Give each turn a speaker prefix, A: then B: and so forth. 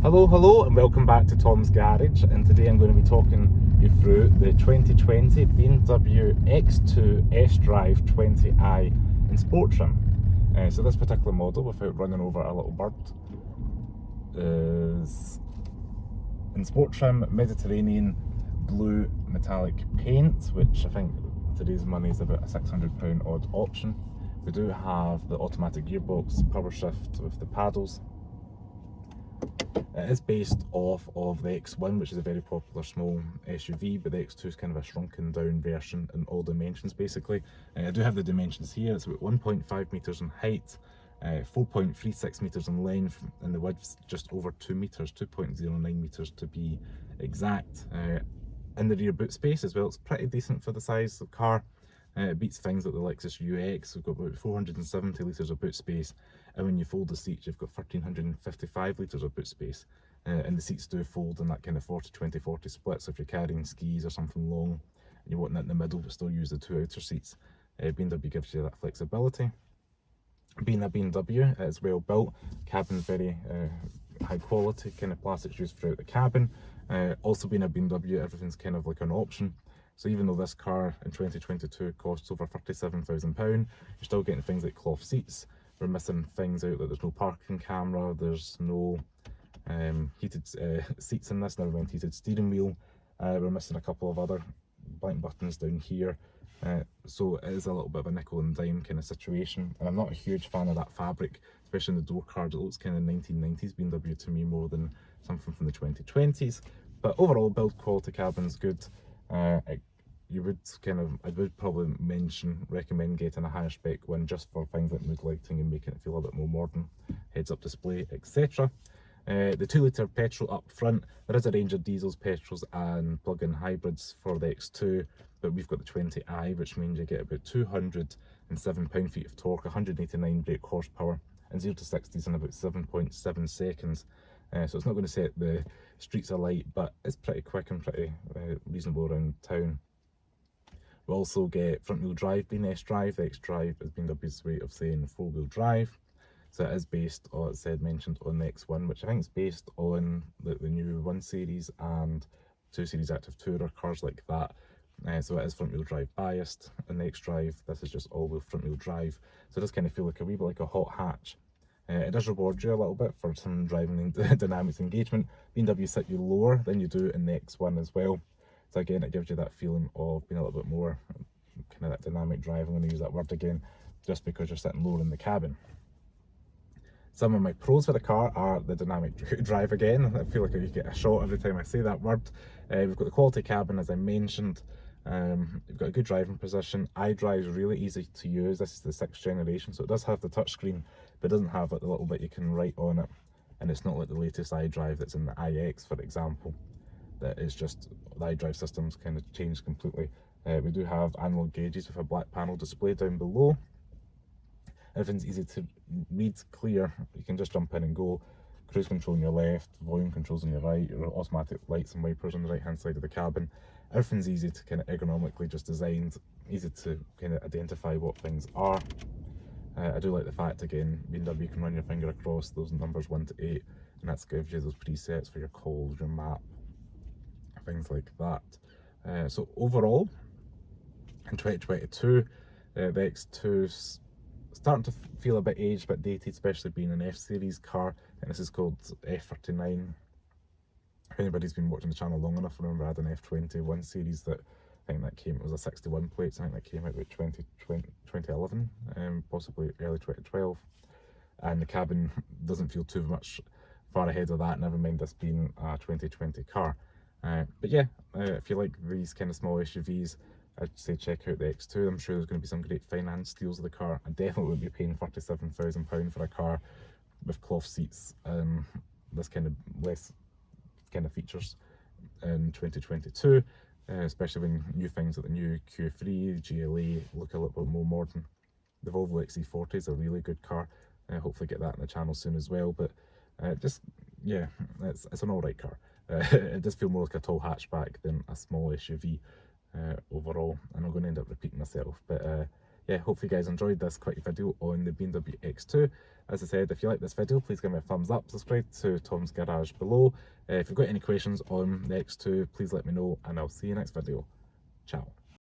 A: Hello and welcome back to Tom's Garage, and today I'm going to be talking you through the 2020 BMW X2 sDrive 20i in sport trim. So this particular model, without running over a little bird, is in sport trim, Mediterranean blue metallic paint, which I think today's money is about a £600 odd option. We do have the automatic gearbox, power shift with the paddles. It is based off of the X1, which is a very popular small SUV, but the X2 is kind of a shrunken down version in all dimensions basically. I do have the dimensions here. It's about 1.5 metres in height, 4.36 metres in length, and the width's just over 2 metres, 2.09 metres to be exact. In the rear boot space as well, it's pretty decent for the size of the car. It beats things like the Lexus UX. We've got about 470 litres of boot space, and when you fold the seats you've got 1355 litres of boot space, and the seats do fold in that kind of 40-20-40 split, so if you're carrying skis or something long and you want that in the middle but still use the two outer seats, BMW gives you that flexibility. Being a BMW, it's well built, cabin's very high quality, kind of plastics used throughout the cabin. Also being a BMW, everything's kind of like an option. So even though this car in 2022 costs over £37,000, you're still getting things like cloth seats. We're missing things out, like there's no parking camera, there's no heated seats in this, never mind heated steering wheel. We're missing a couple of other blank buttons down here. So it is a little bit of a nickel and dime kind of situation, and I'm not a huge fan of that fabric, especially in the door cards. It looks kind of 1990s BMW to me more than something from the 2020s. But overall, build quality, cabin's good. I would probably recommend getting a higher spec one just for things like mood lighting and making it feel a bit more modern, heads up display, etc. The 2-litre petrol up front. There is a range of diesels, petrols and plug-in hybrids for the X2, but we've got the 20i, which means you get about 207 pound-feet of torque, 189 brake horsepower, and 0 to 60s in about 7.7 seconds. So it's not going to set the streets alight, but it's pretty quick and pretty reasonable around town. We also get front-wheel drive being sDrive. The xDrive is BMW's way of saying four-wheel drive. So it is based, or it mentioned, on the X1, which I think is based on the new 1 Series and 2 Series Active Tourer, cars like that. So it is front-wheel drive biased. In the xDrive, this is just all-wheel front-wheel drive. So it does kind of feel like a wee bit like a hot hatch. It does reward you a little bit for some driving dynamics engagement. BMW set you lower than you do in the X1 as well. So again, it gives you that feeling of being a little bit more kind of that dynamic drive. I'm going to use that word again, just because you're sitting lower in the cabin. Some of my pros for the car are the dynamic drive again. I feel like you get a shot every time I say that word. We've got the quality cabin, as I mentioned. You've got a good driving position. iDrive is really easy to use. This is the 6th generation, so it does have the touchscreen, but it doesn't have like the little bit you can write on it. And it's not like the latest iDrive that's in the iX, for example. That is just, the iDrive system's kind of changed completely. We do have analog gauges with a black panel display down below. Everything's easy to read, clear. You can just jump in and go. Cruise control on your left, volume controls on your right, your automatic lights and wipers on the right hand side of the cabin. Everything's easy to kind of ergonomically just designed, easy to kind of identify what things are. I do like the fact, again, BMW can run your finger across those numbers 1 to 8, and that gives you those presets for your calls, your map, things like that. So overall, in 2022, the X2's starting to feel a bit aged, a bit dated, especially being an F-Series car, and this is called F39. If anybody's been watching the channel long enough, I remember I had an F21 series that I think that came, it was a 61 plate, so I think that came out about 2011, possibly early 2012, and the cabin doesn't feel too much far ahead of that, never mind this being a 2020 car. But yeah, if you like these kind of small SUVs, I'd say check out the X2. I'm sure there's going to be some great finance deals of the car. I definitely would be paying £37,000 for a car with cloth seats, this kind of less kind of features in 2022, especially when new things like the new Q3, GLA look a little bit more modern. The Volvo XC40 is a really good car. Hopefully get that on the channel soon as well. But just, yeah, it's an alright car. It does feel more like a tall hatchback than a small SUV overall, and I'm going to end up repeating myself. But yeah, hopefully you guys enjoyed this quick video on the BMW X2. As I said, if you like this video, please give me a thumbs up, subscribe to Tom's Garage below. If you've got any questions on the X2, please let me know, and I'll see you next video. Ciao.